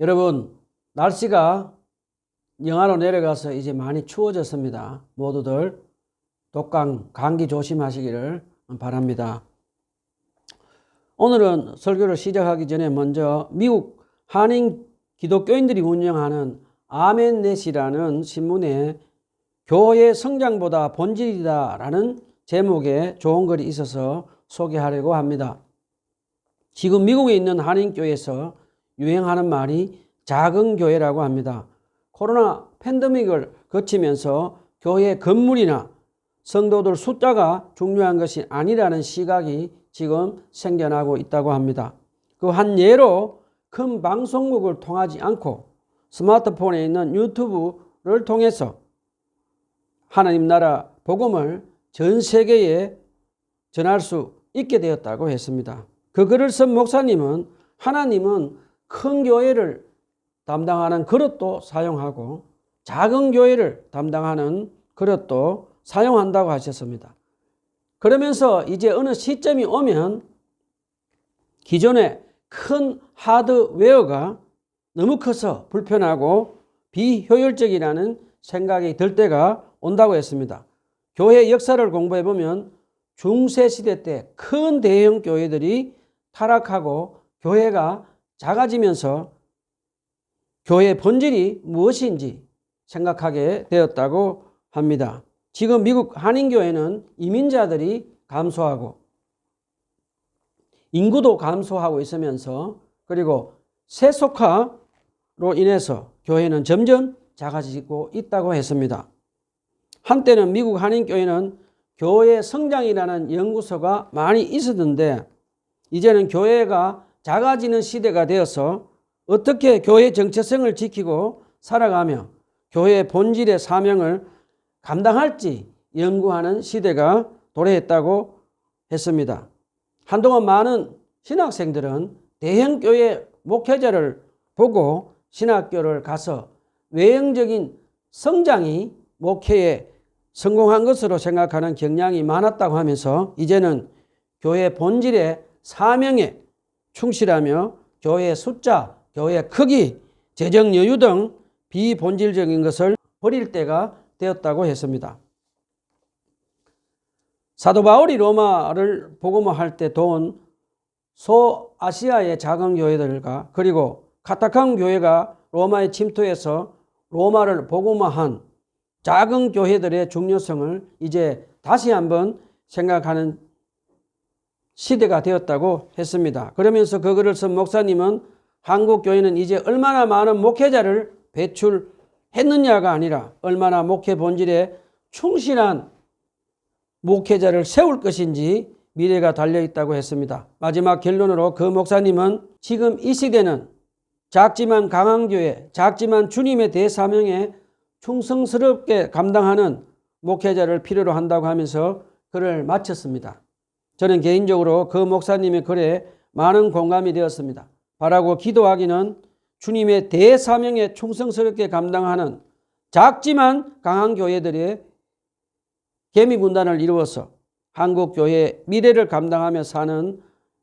여러분, 날씨가 영하로 내려가서 이제 많이 추워졌습니다. 모두들 독감, 감기 조심하시기를 바랍니다. 오늘은 설교를 시작하기 전에 먼저 미국 한인 기독교인들이 운영하는 아멘넷이라는 신문에 교회 성장보다 본질이다 라는 제목의 좋은 글이 있어서 소개하려고 합니다. 지금 미국에 있는 한인교회에서 유행하는 말이 작은 교회라고 합니다. 코로나 팬데믹을 거치면서 교회 건물이나 성도들 숫자가 중요한 것이 아니라는 시각이 지금 생겨나고 있다고 합니다. 그 한 예로 큰 방송국을 통하지 않고 스마트폰에 있는 유튜브를 통해서 하나님 나라 복음을 전 세계에 전할 수 있게 되었다고 했습니다. 그 글을 쓴 목사님은 하나님은 큰 교회를 담당하는 그릇도 사용하고 작은 교회를 담당하는 그릇도 사용한다고 하셨습니다. 그러면서 이제 어느 시점이 오면 기존의 큰 하드웨어가 너무 커서 불편하고 비효율적이라는 생각이 들 때가 온다고 했습니다. 교회 역사를 공부해보면 중세시대 때 큰 대형 교회들이 타락하고 교회가 작아지면서 교회의 본질이 무엇인지 생각하게 되었다고 합니다. 지금 미국 한인교회는 이민자들이 감소하고 인구도 감소하고 있으면서 그리고 세속화로 인해서 교회는 점점 작아지고 있다고 했습니다. 한때는 미국 한인교회는 교회 성장이라는 연구소가 많이 있었는데 이제는 교회가 작아지는 시대가 되어서 어떻게 교회 정체성을 지키고 살아가며 교회의 본질의 사명을 감당할지 연구하는 시대가 도래했다고 했습니다. 한동안 많은 신학생들은 대형교회 목회자를 보고 신학교를 가서 외형적인 성장이 목회에 성공한 것으로 생각하는 경향이 많았다고 하면서 이제는 교회 본질의 사명에 충실하며 교회의 숫자, 교회의 크기, 재정 여유 등 비본질적인 것을 버릴 때가 되었다고 했습니다. 사도 바울이 로마를 복음화할 때 도운 소아시아의 작은 교회들과 그리고 카타콤 교회가 로마에 침투해서 로마를 복음화한 작은 교회들의 중요성을 이제 다시 한번 생각하는 시대가 되었다고 했습니다. 그러면서 그 글을 쓴 목사님은 한국 교회는 이제 얼마나 많은 목회자를 배출했느냐가 아니라 얼마나 목회 본질에 충실한 목회자를 세울 것인지 미래가 달려있다고 했습니다. 마지막 결론으로 그 목사님은 지금 이 시대는 작지만 강한 교회, 작지만 주님의 대사명에 충성스럽게 감당하는 목회자를 필요로 한다고 하면서 글을 마쳤습니다. 저는 개인적으로 그 목사님의 글에 많은 공감이 되었습니다. 바라고 기도하기는 주님의 대사명에 충성스럽게 감당하는 작지만 강한 교회들의 개미군단을 이루어서 한국교회의 미래를 감당하며 사는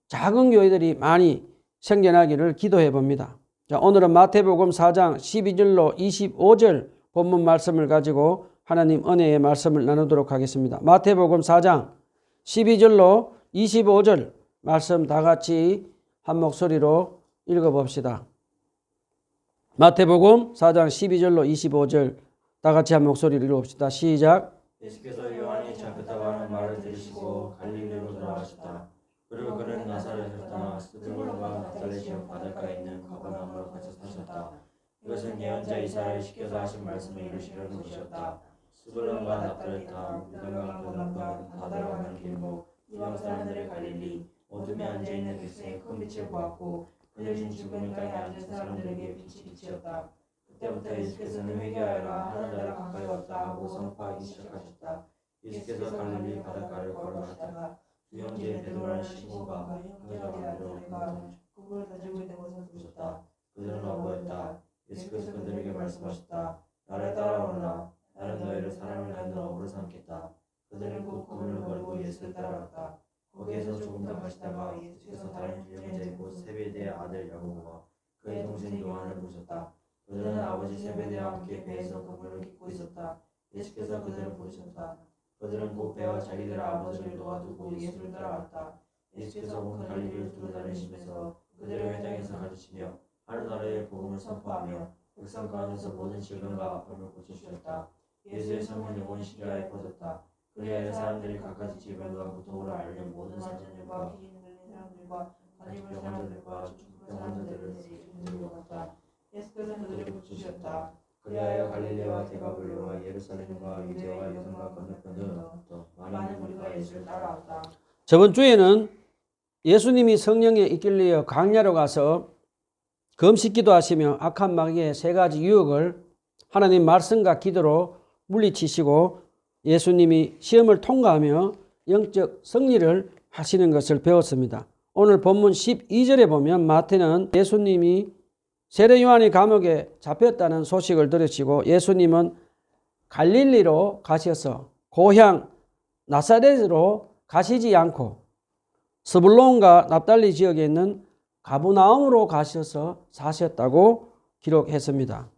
작은 교회들이 많이 생겨나기를 기도해 봅니다. 자, 오늘은 마태복음 4장 12절로 25절 본문 말씀을 가지고 하나님 은혜의 말씀을 나누도록 하겠습니다. 마태복음 4장 12절로 25절 말씀 다 같이 한 목소리로 읽어봅시다. 마태복음 4장 12절로 25절 다 같이 한 목소리로 읽어봅시다. 시작. 예수께서 요한이 잡혔다고 하는 말을 들으시고 갈릴리로 돌아가셨다. 그리고 그는 나사렛을 떠나 스불론과 납달리 지역 바닷가에 있는 가버나움으로 가서 사셨다. 이것은 예언자 이사야를 시켜서 하신 말씀을 이루시려는 것이었다. 스불론과 납달리 땅, 유다강 건너편 다 들어가는 길목, 이방 사람들의 갈릴리, 어둠에 앉아있는 백성이 큰 빛을 보았고 그들은 죽은 땅에 앉은 사람들에게 빛이었다. 그때부터 예수께서는 회개하여라 하늘나라 가까이 왔다 하고 선포하기 시작하셨다. 예수께서 갈릴리 바닷가를 걸어가다가 두 형제 베드로라는 시모가 형제들로 그물을 던지고 있는 것을 보셨다. 그들은 어부였다. 예수께서 그들에게 말씀하셨다. 나를 따라오너라. 나는 너희를 사람을 갖는 어부로 삼겠다. 그들은 곧 그물을 버리고 예수를 따라갔다. 거기에서 조금 더 가시다가 예수께서 다른 두 형제 곧 세베대의 아들 야고보와 그의 동생 요한을 보셨다. 그들은 아버지 세베대와 함께 배에서 그물을 깃고 있었다. 예수께서 그들을 부르셨다. 그들은 곧 배와 자기들 아버지를 놓아두고 예수를 따라갔다. 예수께서 온 갈릴리를 두루 다니시면서 그들의 회당에서 가르치며 하늘나라의 복음을 선포하며 백성 가운데서 모든 질병과 아픔을 고쳐주셨다. 예수의 성령이 온 시리아에 퍼졌다. 그리하여 사람들이 각가지 질병과 고통으로 앓는 모든 사람들과 귀신 들린 사람들과 다니는 사람들과 중풍병 환자들을 데리고 갔다. 예수께서 그들을 고치셨다. 그리하여 갈릴리와 데가볼리와 예루살렘과 유대와 요단과 건너편으로부터 많은 무리가 예수를 따라왔다. 저번 주에는 예수님이 성령에 이끌려 광야로 가서 금식기도 하시며 악한 마귀의 세 가지 유혹을 하나님 말씀과 기도로 물리치시고 예수님이 시험을 통과하며 영적 승리를 하시는 것을 배웠습니다. 오늘 본문 12절에 보면 마태는 예수님이 세례 요한의 감옥에 잡혔다는 소식을 들으시고 예수님은 갈릴리로 가셔서 고향 나사렛으로 가시지 않고 스불론과 납달리 지역에 있는 가브나움으로 가셔서 사셨다고 기록했습니다.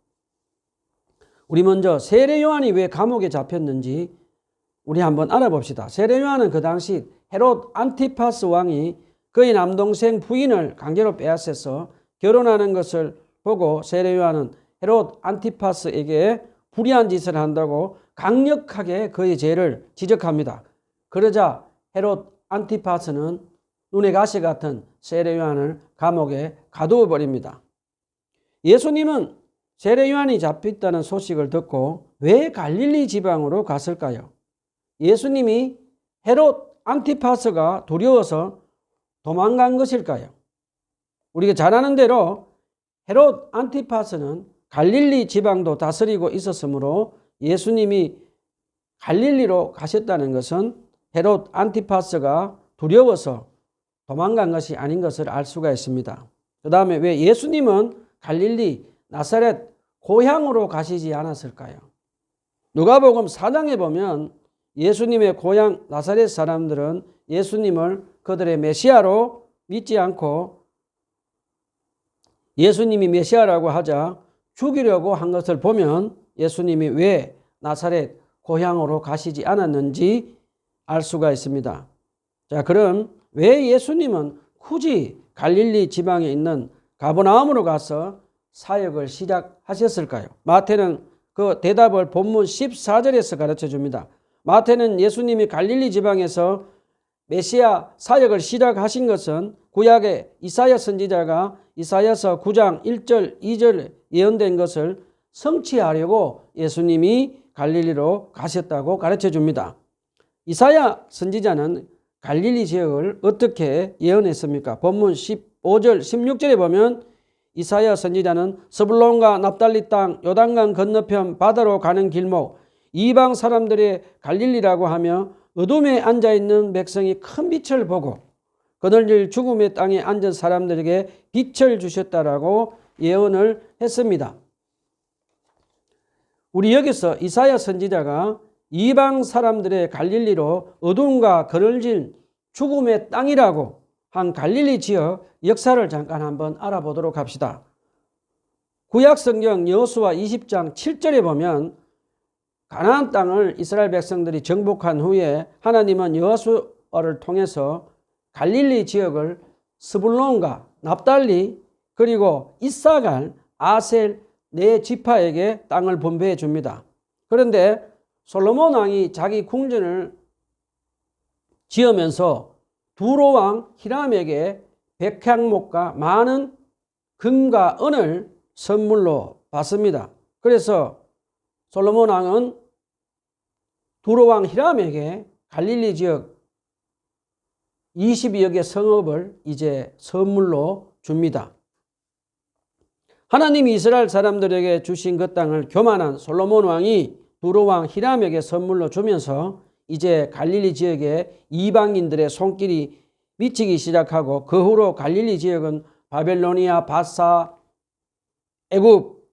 우리 먼저 세례 요한이 왜 감옥에 잡혔는지 우리 한번 알아봅시다. 세례 요한은 그 당시 헤롯 안티파스 왕이 그의 남동생 부인을 강제로 빼앗아서 결혼하는 것을 보고 세례 요한은 헤롯 안티파스에게 불의한 짓을 한다고 강력하게 그의 죄를 지적합니다. 그러자 헤롯 안티파스는 눈의 가시 같은 세례 요한을 감옥에 가두어 버립니다. 예수님은 세례 요한이 잡혔다는 소식을 듣고 왜 갈릴리 지방으로 갔을까요? 예수님이 헤롯 안티파스가 두려워서 도망간 것일까요? 우리가 잘 아는 대로 헤롯 안티파스는 갈릴리 지방도 다스리고 있었으므로 예수님이 갈릴리로 가셨다는 것은 헤롯 안티파스가 두려워서 도망간 것이 아닌 것을 알 수가 있습니다. 그 다음에 왜 예수님은 갈릴리 나사렛 고향으로 가시지 않았을까요? 누가복음 4장에 보면 예수님의 고향 나사렛 사람들은 예수님을 그들의 메시아로 믿지 않고 예수님이 메시아라고 하자 죽이려고 한 것을 보면 예수님이 왜 나사렛 고향으로 가시지 않았는지 알 수가 있습니다. 자, 그럼 왜 예수님은 굳이 갈릴리 지방에 있는 가버나움으로 가서 사역을 시작하셨을까요? 마태는 그 대답을 본문 14절에서 가르쳐 줍니다. 마태는 예수님이 갈릴리 지방에서 메시아 사역을 시작하신 것은 구약의 이사야 선지자가 이사야서 9장 1절 2절 예언된 것을 성취하려고 예수님이 갈릴리로 가셨다고 가르쳐 줍니다. 이사야 선지자는 갈릴리 지역을 어떻게 예언했습니까? 본문 15절 16절에 보면 이사야 선지자는 스불론과 납달리 땅 요단강 건너편 바다로 가는 길목 이방 사람들의 갈릴리라고 하며 어둠에 앉아있는 백성이 큰 빛을 보고 그늘질 죽음의 땅에 앉은 사람들에게 빛을 주셨다라고 예언을 했습니다. 우리 여기서 이사야 선지자가 이방 사람들의 갈릴리로 어둠과 그늘진 죽음의 땅이라고 한 갈릴리 지역 역사를 잠깐 한번 알아보도록 합시다. 구약성경 여호수아 20장 7절에 보면 가나안 땅을 이스라엘 백성들이 정복한 후에 하나님은 여호수아를 통해서 갈릴리 지역을 스불론과 납달리 그리고 이사갈, 아셀 네 지파에게 땅을 분배해 줍니다. 그런데 솔로몬 왕이 자기 궁전을 지으면서 두로 왕 히람에게 백향목과 많은 금과 은을 선물로 받습니다. 그래서 솔로몬 왕은 두로 왕 히람에게 갈릴리 지역 22여 개 성읍을 이제 선물로 줍니다. 하나님이 이스라엘 사람들에게 주신 그 땅을 교만한 솔로몬 왕이 두로 왕 히람에게 선물로 주면서 이제 갈릴리 지역에 이방인들의 손길이 미치기 시작하고 그 후로 갈릴리 지역은 바벨로니아, 바사, 애굽,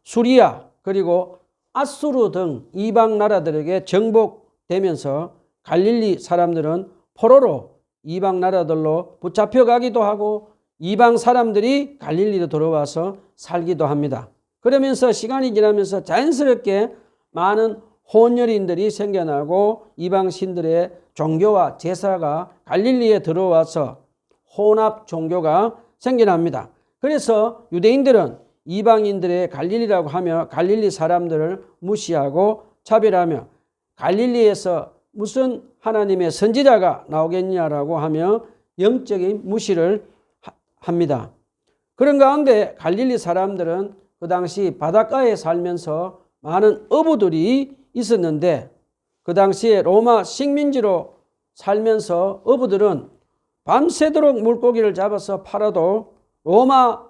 수리아 그리고 아수르 등 이방 나라들에게 정복되면서 갈릴리 사람들은 포로로 이방 나라들로 붙잡혀가기도 하고 이방 사람들이 갈릴리로 들어와서 살기도 합니다. 그러면서 시간이 지나면서 자연스럽게 많은 혼혈인들이 생겨나고 이방 신들의 종교와 제사가 갈릴리에 들어와서 혼합 종교가 생겨납니다. 그래서 유대인들은 이방인들의 갈릴리라고 하며 갈릴리 사람들을 무시하고 차별하며 갈릴리에서 무슨 하나님의 선지자가 나오겠냐라고 하며 영적인 무시를 합니다. 그런 가운데 갈릴리 사람들은 그 당시 바닷가에 살면서 많은 어부들이 있었는데 그 당시에 로마 식민지로 살면서 어부들은 밤새도록 물고기를 잡아서 팔아도 로마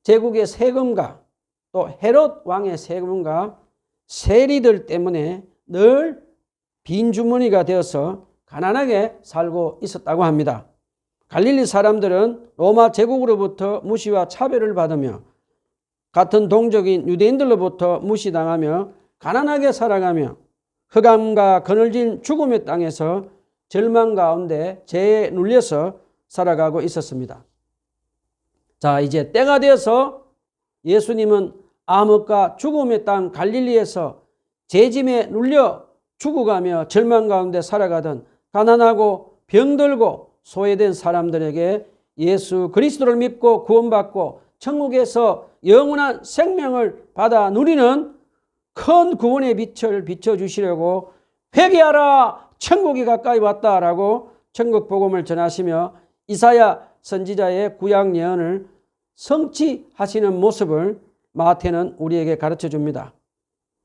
제국의 세금과 또 헤롯 왕의 세금과 세리들 때문에 늘 빈주머니가 되어서 가난하게 살고 있었다고 합니다. 갈릴리 사람들은 로마 제국으로부터 무시와 차별을 받으며 같은 동족인 유대인들로부터 무시당하며 가난하게 살아가며 흑암과 그늘진 죽음의 땅에서 절망 가운데 죄에 눌려서 살아가고 있었습니다. 자, 이제 때가 되어서 예수님은 암흑과 죽음의 땅 갈릴리에서 죄짐에 눌려 죽어가며 절망 가운데 살아가던 가난하고 병들고 소외된 사람들에게 예수 그리스도를 믿고 구원받고 천국에서 영원한 생명을 받아 누리는 큰 구원의 빛을 비춰주시려고 회개하라 천국이 가까이 왔다라고 천국 복음을 전하시며 이사야 선지자의 구약 예언을 성취하시는 모습을 마태는 우리에게 가르쳐 줍니다.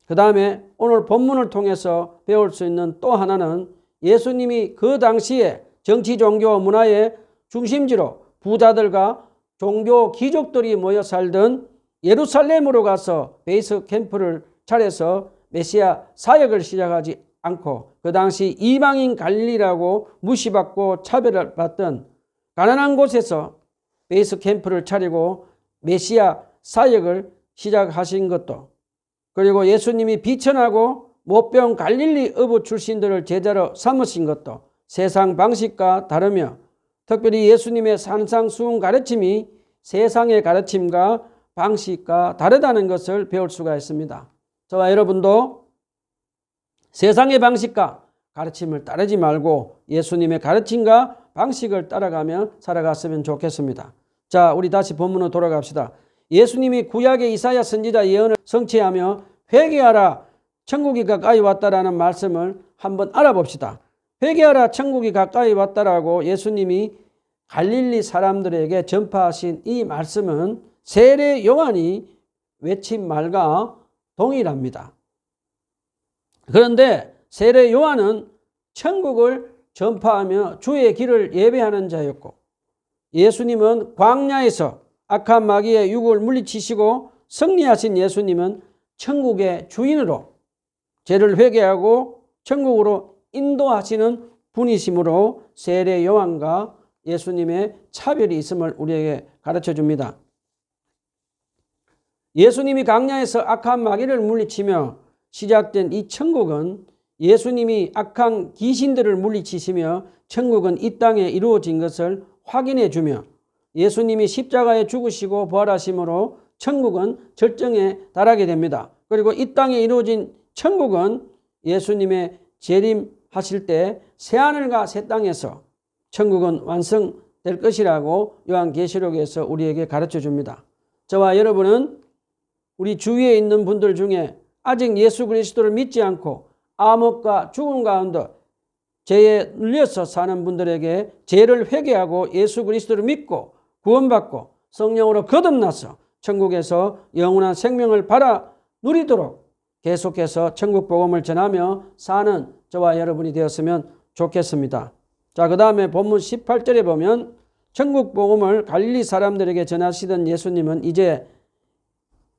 그 다음에 오늘 본문을 통해서 배울 수 있는 또 하나는 예수님이 그 당시에 정치, 종교, 문화의 중심지로 부자들과 종교 귀족들이 모여 살던 예루살렘으로 가서 베이스 캠프를 차려서 메시아 사역을 시작하지 않고 그 당시 이방인 갈릴리라고 무시받고 차별을 받던 가난한 곳에서 베이스 캠프를 차리고 메시아 사역을 시작하신 것도, 그리고 예수님이 비천하고 못배운 갈릴리 어부 출신들을 제자로 삼으신 것도 세상 방식과 다르며 특별히 예수님의 산상수훈 가르침이 세상의 가르침과 방식과 다르다는 것을 배울 수가 있습니다. 저와 여러분도 세상의 방식과 가르침을 따르지 말고 예수님의 가르침과 방식을 따라가며 살아갔으면 좋겠습니다. 자, 우리 다시 본문으로 돌아갑시다. 예수님이 구약의 이사야 선지자 예언을 성취하며 회개하라 천국이 가까이 왔다라는 말씀을 한번 알아봅시다. 회개하라 천국이 가까이 왔다라고 예수님이 갈릴리 사람들에게 전파하신 이 말씀은 세례 요한이 외친 말과 동일합니다. 그런데 세례 요한은 천국을 전파하며 주의 길을 예배하는 자였고 예수님은 광야에서 악한 마귀의 유혹을 물리치시고 승리하신 예수님은 천국의 주인으로 죄를 회개하고 천국으로 인도하시는 분이시므로 세례 요한과 예수님의 차별이 있음을 우리에게 가르쳐 줍니다. 예수님이 광야에서 악한 마귀를 물리치며 시작된 이 천국은 예수님이 악한 귀신들을 물리치시며 천국은 이 땅에 이루어진 것을 확인해 주며 예수님이 십자가에 죽으시고 부활하심으로 천국은 절정에 달하게 됩니다. 그리고 이 땅에 이루어진 천국은 예수님의 재림하실 때 새하늘과 새 땅에서 천국은 완성될 것이라고 요한계시록에서 우리에게 가르쳐 줍니다. 저와 여러분은 우리 주위에 있는 분들 중에 아직 예수 그리스도를 믿지 않고 암흑과 죽음 가운데 죄에 눌려서 사는 분들에게 죄를 회개하고 예수 그리스도를 믿고 구원받고 성령으로 거듭나서 천국에서 영원한 생명을 받아 누리도록 계속해서 천국 복음을 전하며 사는 저와 여러분이 되었으면 좋겠습니다. 자, 그 다음에 본문 18절에 보면 천국 복음을 갈릴리 사람들에게 전하시던 예수님은 이제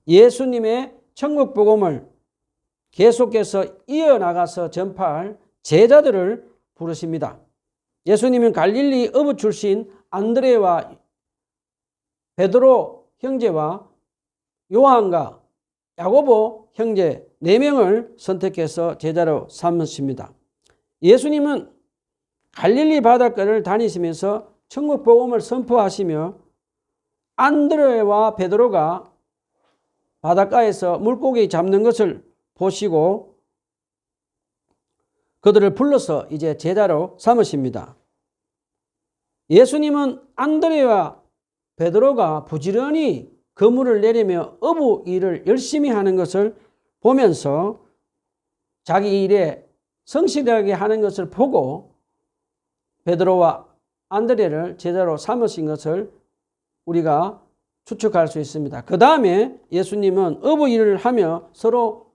예수님의 천국 복음을 계속해서 이어나가서 전파할 제자들을 부르십니다. 예수님은 갈릴리 어부 출신 안드레와 베드로 형제와 요한과 야고보 형제 4명을 선택해서 제자로 삼으십니다. 예수님은 갈릴리 바닷가를 다니시면서 천국 복음을 선포하시며 안드레와 베드로가 바닷가에서 물고기 잡는 것을 보시고 그들을 불러서 이제 제자로 삼으십니다. 예수님은 안드레와 베드로가 부지런히 그물을 내리며 어부 일을 열심히 하는 것을 보면서 자기 일에 성실하게 하는 것을 보고 베드로와 안드레를 제자로 삼으신 것을 우리가 추측할 수 있습니다. 그 다음에 예수님은 어부 일을 하며 서로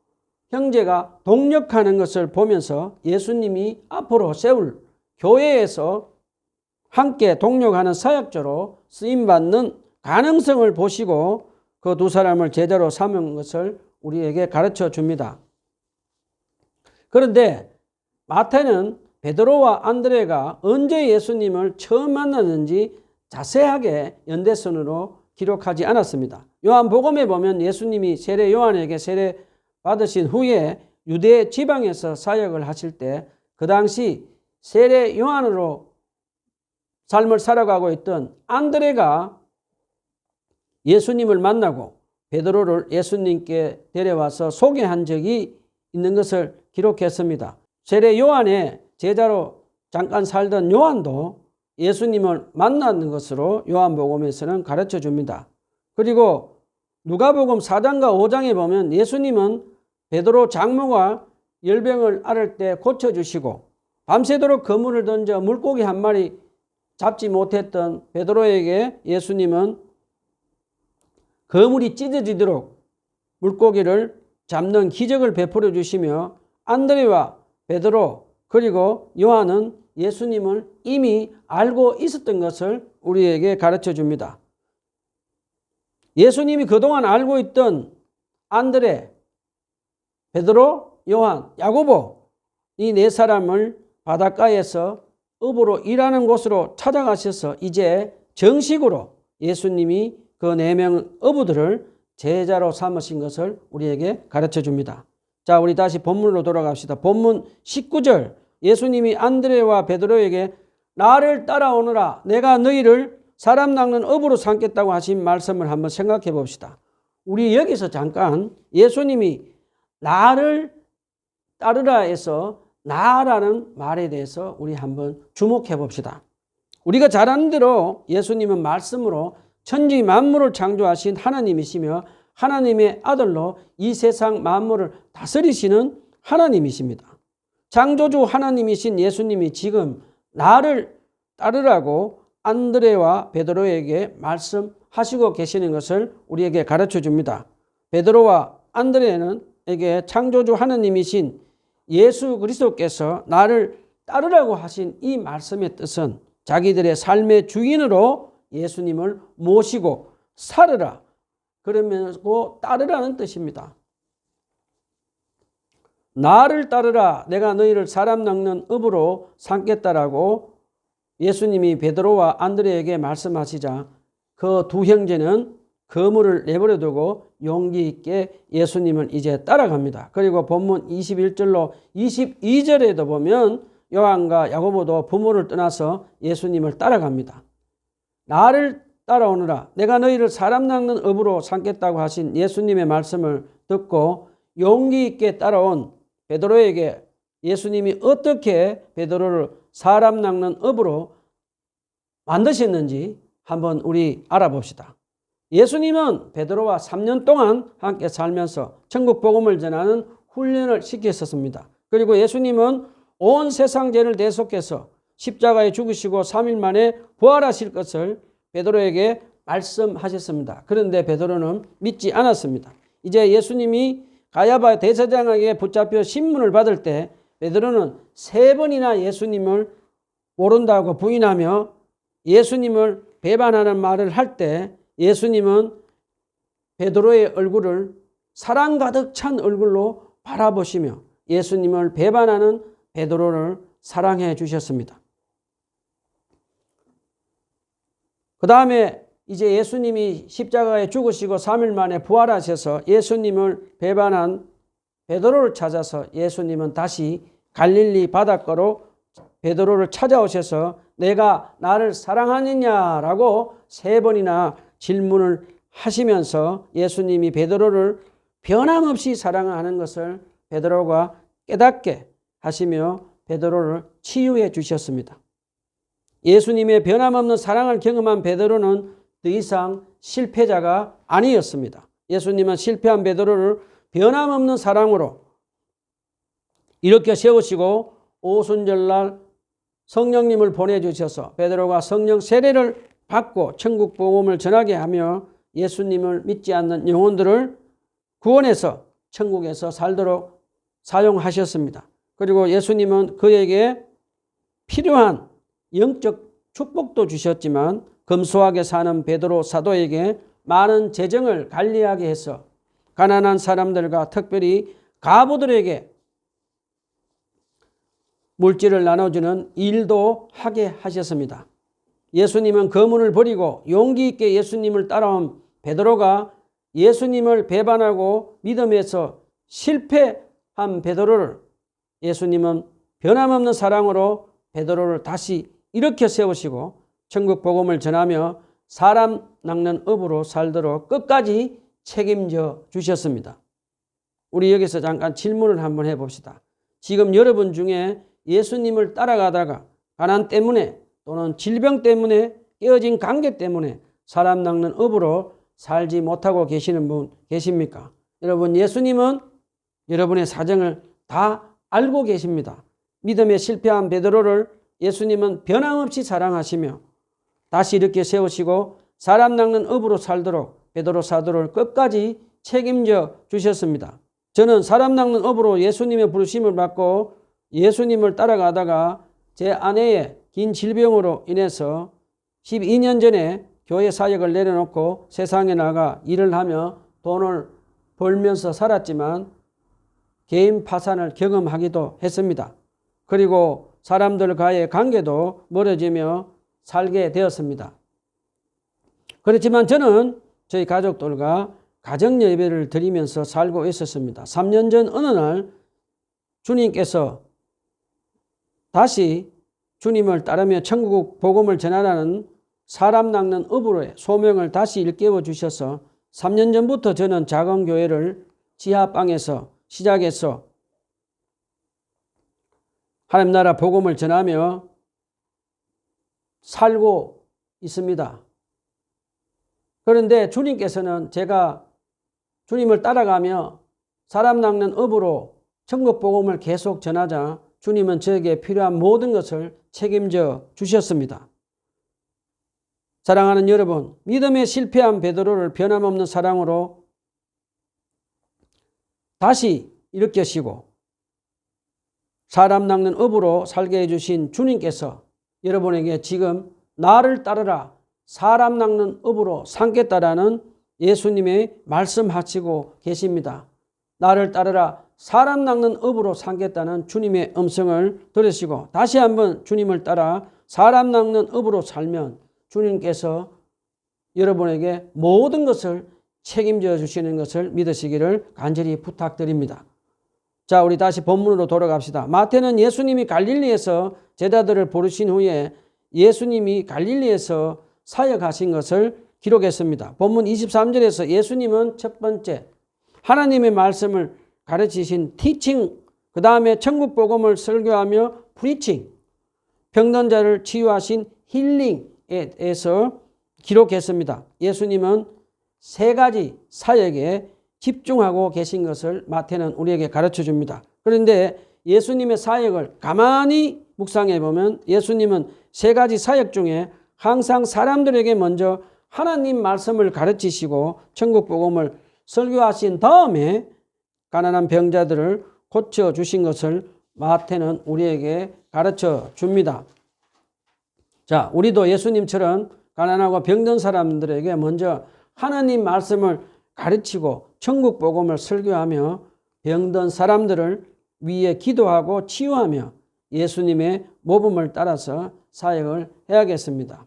형제가 동력하는 것을 보면서 예수님이 앞으로 세울 교회에서 함께 동력하는 사역자로 쓰임받는 가능성을 보시고 그 두 사람을 제자로 삼은 것을 우리에게 가르쳐 줍니다. 그런데 마태는 베드로와 안드레가 언제 예수님을 처음 만났는지 자세하게 연대선으로 기록하지 않았습니다. 요한복음에 보면 예수님이 세례 요한에게 세례 받으신 후에 유대 지방에서 사역을 하실 때 그 당시 세례 요한으로 삶을 살아가고 있던 안드레가 예수님을 만나고 베드로를 예수님께 데려와서 소개한 적이 있는 것을 기록했습니다. 세례 요한의 제자로 잠깐 살던 요한도 예수님을 만나는 것으로 요한복음에서는 가르쳐 줍니다. 그리고 누가복음 4장과 5장에 보면 예수님은 베드로 장모가 열병을 앓을 때 고쳐주시고 밤새도록 그물을 던져 물고기 한 마리 잡지 못했던 베드로에게 예수님은 그물이 찢어지도록 물고기를 잡는 기적을 베풀어 주시며 안드레와 베드로 그리고 요한은 예수님을 이미 알고 있었던 것을 우리에게 가르쳐 줍니다. 예수님이 그동안 알고 있던 안드레, 베드로, 요한, 야고보 이 네 사람을 바닷가에서 어부로 일하는 곳으로 찾아가셔서 이제 정식으로 예수님이 그 4명 어부들을 제자로 삼으신 것을 우리에게 가르쳐 줍니다. 자, 우리 다시 본문으로 돌아갑시다. 본문 19절 예수님이 안드레와 베드로에게 나를 따라오너라 내가 너희를 사람 낚는 어부로 삼겠다고 하신 말씀을 한번 생각해 봅시다. 우리 여기서 잠깐 예수님이 나를 따르라 해서 나라는 말에 대해서 우리 한번 주목해 봅시다. 우리가 잘 아는 대로 예수님은 말씀으로 천지 만물을 창조하신 하나님이시며 하나님의 아들로 이 세상 만물을 다스리시는 하나님이십니다. 창조주 하나님이신 예수님이 지금 나를 따르라고 안드레와 베드로에게 말씀하시고 계시는 것을 우리에게 가르쳐 줍니다. 베드로와 안드레에게 창조주 하나님이신 예수 그리스도께서 나를 따르라고 하신 이 말씀의 뜻은 자기들의 삶의 주인으로 예수님을 모시고 살으라 그러면서 따르라는 뜻입니다. 나를 따르라 내가 너희를 사람 낚는 업으로 삼겠다라고 예수님이 베드로와 안드레에게 말씀하시자 그 두 형제는 그물을 내버려 두고 용기 있게 예수님을 이제 따라갑니다. 그리고 본문 21절로 22절에도 보면 요한과 야고보도 부모를 떠나서 예수님을 따라갑니다. 나를 따라오너라 내가 너희를 사람 낚는 업으로 삼겠다고 하신 예수님의 말씀을 듣고 용기 있게 따라온 베드로에게 예수님이 어떻게 베드로를 사람 낚는 업으로 만드셨는지 한번 우리 알아봅시다. 예수님은 베드로와 3년 동안 함께 살면서 천국 복음을 전하는 훈련을 시켰었습니다. 그리고 예수님은 온 세상 죄를 대속해서 십자가에 죽으시고 3일 만에 부활하실 것을 베드로에게 말씀하셨습니다. 그런데 베드로는 믿지 않았습니다. 이제 예수님이 가야바 대제사장에게 붙잡혀 신문을 받을 때 베드로는 3번이나 예수님을 모른다고 부인하며 예수님을 배반하는 말을 할 때 예수님은 베드로의 얼굴을 사랑 가득 찬 얼굴로 바라보시며 예수님을 배반하는 베드로를 사랑해 주셨습니다. 그 다음에 이제 예수님이 십자가에 죽으시고 3일 만에 부활하셔서 예수님을 배반한 베드로를 찾아서 예수님은 다시 갈릴리 바닷가로 베드로를 찾아오셔서 내가 나를 사랑하느냐라고 3번이나 질문을 하시면서 예수님이 베드로를 변함없이 사랑하는 것을 베드로가 깨닫게 하시며 베드로를 치유해 주셨습니다. 예수님의 변함없는 사랑을 경험한 베드로는 더 이상 실패자가 아니었습니다. 예수님은 실패한 베드로를 변함없는 사랑으로 일으켜 세우시고 오순절날 성령님을 보내주셔서 베드로가 성령 세례를 받고 천국 복음을 전하게 하며 예수님을 믿지 않는 영혼들을 구원해서 천국에서 살도록 사용하셨습니다. 그리고 예수님은 그에게 필요한 영적 축복도 주셨지만 검소하게 사는 베드로 사도에게 많은 재정을 관리하게 해서 가난한 사람들과 특별히 과부들에게 물질을 나눠주는 일도 하게 하셨습니다. 예수님은 거문을 버리고 용기 있게 예수님을 따라온 베드로가 예수님을 배반하고 믿음에서 실패한 베드로를 예수님은 변함없는 사랑으로 베드로를 다시 일으켜 세우시고 천국 복음을 전하며 사람 낚는 업으로 살도록 끝까지 책임져 주셨습니다. 우리 여기서 잠깐 질문을 한번 해봅시다. 지금 여러분 중에 예수님을 따라가다가 가난 때문에 또는 질병 때문에 깨어진 관계 때문에 사람 낚는 업으로 살지 못하고 계시는 분 계십니까? 여러분, 예수님은 여러분의 사정을 다 알고 계십니다. 믿음에 실패한 베드로를 예수님은 변함없이 사랑하시며 다시 이렇게 세우시고 사람 낚는 업으로 살도록 베드로 사도를 끝까지 책임져 주셨습니다. 저는 사람 낚는 업으로 예수님의 부르심을 받고 예수님을 따라가다가 제 아내의 긴 질병으로 인해서 12년 전에 교회 사역을 내려놓고 세상에 나가 일을 하며 돈을 벌면서 살았지만 개인 파산을 경험하기도 했습니다. 그리고 사람들과의 관계도 멀어지며 살게 되었습니다. 그렇지만 저는 저희 가족들과 가정 예배를 드리면서 살고 있었습니다. 3년 전 어느 날 주님께서 다시 주님을 따르며 천국 복음을 전하라는 사람 낚는 업으로의 소명을 다시 일깨워 주셔서 3년 전부터 저는 작은 교회를 지하방에서 시작해서 하나님 나라 복음을 전하며 살고 있습니다. 그런데 주님께서는 제가 주님을 따라가며 사람 낚는 업으로 천국 복음을 계속 전하자 주님은 저에게 필요한 모든 것을 책임져 주셨습니다. 사랑하는 여러분, 믿음에 실패한 베드로를 변함없는 사랑으로 다시 일으키시고 사람 낚는 업으로 살게 해주신 주님께서 여러분에게 지금 나를 따르라 사람 낚는 업으로 삼겠다라는 예수님의 말씀하시고 계십니다. 나를 따르라 사람 낚는 업으로 삼겠다는 주님의 음성을 들으시고 다시 한번 주님을 따라 사람 낚는 업으로 살면 주님께서 여러분에게 모든 것을 책임져 주시는 것을 믿으시기를 간절히 부탁드립니다. 자, 우리 다시 본문으로 돌아갑시다. 마태는 예수님이 갈릴리에서 제자들을 부르신 후에 예수님이 갈릴리에서 사역하신 것을 기록했습니다. 본문 23절에서 예수님은 첫 번째 하나님의 말씀을 가르치신 티칭, 그 다음에 천국 복음을 설교하며 프리칭, 병든 자를 치유하신 힐링에 대해서 기록했습니다. 예수님은 3가지 사역에 집중하고 계신 것을 마태는 우리에게 가르쳐 줍니다. 그런데 예수님의 사역을 가만히 묵상해 보면 예수님은 3가지 사역 중에 항상 사람들에게 먼저 하나님 말씀을 가르치시고 천국 복음을 설교하신 다음에 가난한 병자들을 고쳐주신 것을 마태는 우리에게 가르쳐 줍니다. 자, 우리도 예수님처럼 가난하고 병든 사람들에게 먼저 하나님 말씀을 가르치고 천국 복음을 설교하며 병든 사람들을 위해 기도하고 치유하며 예수님의 모범을 따라서 사역을 해야겠습니다.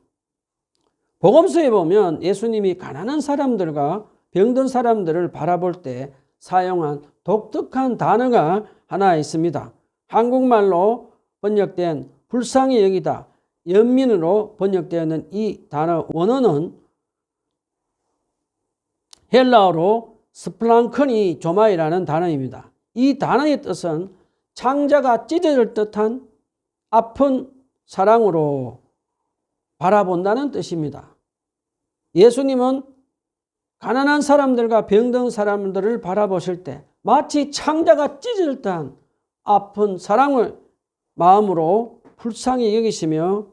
복음서에 보면 예수님이 가난한 사람들과 병든 사람들을 바라볼 때 사용한 독특한 단어가 하나 있습니다. 한국말로 번역된 불쌍히 여기다, 연민으로 번역되어 있는 이 단어 원어는 헬라어로 스플랑크니 조마이라는 단어입니다. 이 단어의 뜻은 창자가 찢어질 듯한 아픈 사랑으로 바라본다는 뜻입니다. 예수님은 가난한 사람들과 병든 사람들을 바라보실 때 마치 창자가 찢어질 듯한 아픈 사랑을 마음으로 불쌍히 여기시며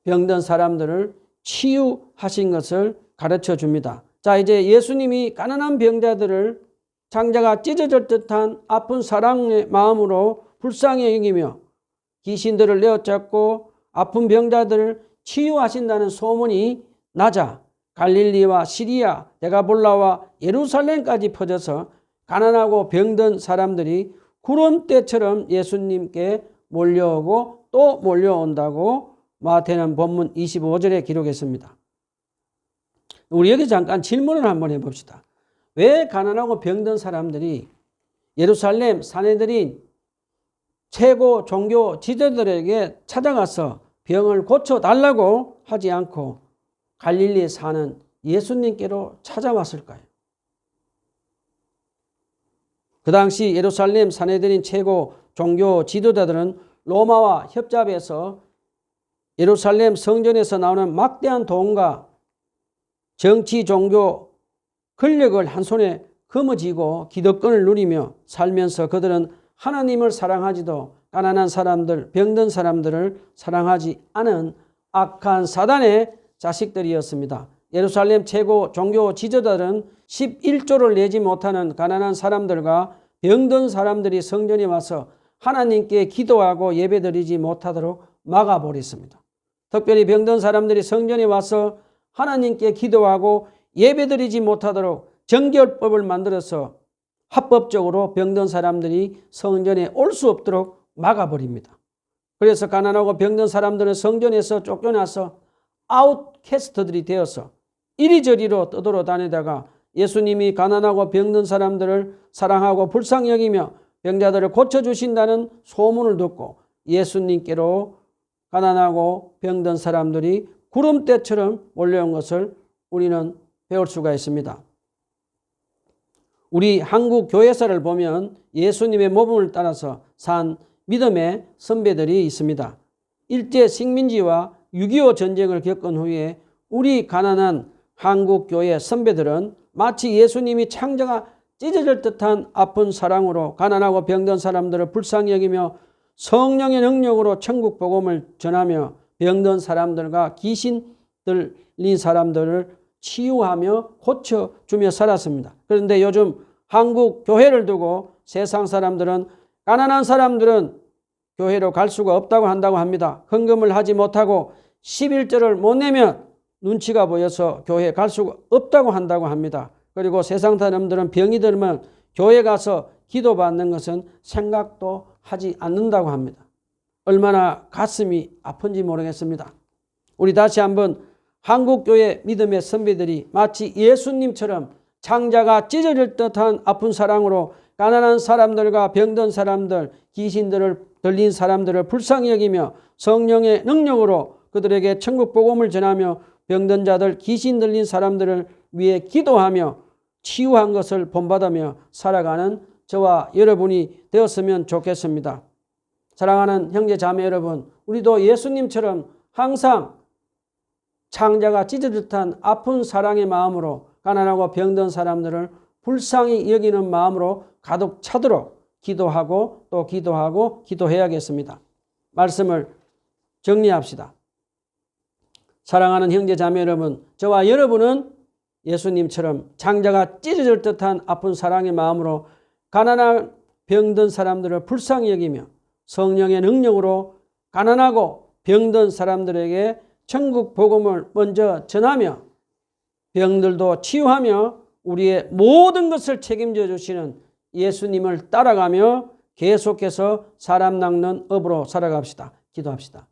병든 사람들을 치유하신 것을 가르쳐 줍니다. 자, 이제 예수님이 가난한 병자들을 창자가 찢어질 듯한 아픈 사랑의 마음으로 불쌍히 여기며 귀신들을 내어쫓고 아픈 병자들을 치유하신다는 소문이 나자 갈릴리와 시리아, 데가볼라와 예루살렘까지 퍼져서 가난하고 병든 사람들이 구름대처럼 예수님께 몰려오고 또 몰려온다고 마태는 본문 25절에 기록했습니다. 우리 여기 잠깐 질문을 한번 해봅시다. 왜 가난하고 병든 사람들이 예루살렘 산헤드린 최고 종교 지도자들에게 찾아가서 병을 고쳐달라고 하지 않고 갈릴리에 사는 예수님께로 찾아왔을까요? 그 당시 예루살렘 산헤드린 최고 종교 지도자들은 로마와 협잡해서 예루살렘 성전에서 나오는 막대한 돈과 정치, 종교, 권력을 한 손에 거머쥐고 기득권을 누리며 살면서 그들은 하나님을 사랑하지도 가난한 사람들, 병든 사람들을 사랑하지 않은 악한 사단의 자식들이었습니다. 예루살렘 최고 종교 지도자들은 11조를 내지 못하는 가난한 사람들과 병든 사람들이 성전에 와서 하나님께 기도하고 예배드리지 못하도록 막아버렸습니다. 특별히 병든 사람들이 성전에 와서 하나님께 기도하고 예배드리지 못하도록 정결법을 만들어서 합법적으로 병든 사람들이 성전에 올 수 없도록 막아버립니다. 그래서 가난하고 병든 사람들은 성전에서 쫓겨나서 아웃캐스트들이 되어서 이리저리로 떠돌아다니다가 예수님이 가난하고 병든 사람들을 사랑하고 불쌍히 여기며 병자들을 고쳐주신다는 소문을 듣고 예수님께로 가난하고 병든 사람들이 구름대처럼 몰려온 것을 우리는 배울 수가 있습니다. 우리 한국 교회사를 보면 예수님의 모범을 따라서 산 믿음의 선배들이 있습니다. 일제 식민지와 6.25 전쟁을 겪은 후에 우리 가난한 한국 교회 선배들은 마치 예수님이 창자가 찢어질 듯한 아픈 사랑으로 가난하고 병든 사람들을 불쌍히 여기며 성령의 능력으로 천국 복음을 전하며 병든 사람들과 귀신 들린 사람들을 치유하며 고쳐주며 살았습니다. 그런데 요즘 한국 교회를 두고 세상 사람들은 가난한 사람들은 교회로 갈 수가 없다고 한다고 합니다. 헌금을 하지 못하고 11조를 못 내면 눈치가 보여서 교회에 갈 수가 없다고 한다고 합니다. 그리고 세상 사람들은 병이 들면 교회 가서 기도받는 것은 생각도 하지 않는다고 합니다. 얼마나 가슴이 아픈지 모르겠습니다. 우리 다시 한번 한국교회 믿음의 선배들이 마치 예수님처럼 창자가 찢어질 듯한 아픈 사랑으로 가난한 사람들과 병든 사람들, 귀신들을 들린 사람들을 불쌍히 여기며 성령의 능력으로 그들에게 천국 복음을 전하며 병든 자들, 귀신 들린 사람들을 위해 기도하며 치유한 것을 본받으며 살아가는 저와 여러분이 되었으면 좋겠습니다. 사랑하는 형제 자매 여러분, 우리도 예수님처럼 항상 창자가 찢어질 듯한 아픈 사랑의 마음으로 가난하고 병든 사람들을 불쌍히 여기는 마음으로 가득 차도록 기도하고 또 기도하고 기도해야겠습니다. 말씀을 정리합시다. 사랑하는 형제 자매 여러분, 저와 여러분은 예수님처럼 창자가 찢어질 듯한 아픈 사랑의 마음으로 가난한 병든 사람들을 불쌍히 여기며 성령의 능력으로 가난하고 병든 사람들에게 천국 복음을 먼저 전하며 병들도 치유하며 우리의 모든 것을 책임져 주시는 예수님을 따라가며 계속해서 사람 낚는 업으로 살아갑시다. 기도합시다.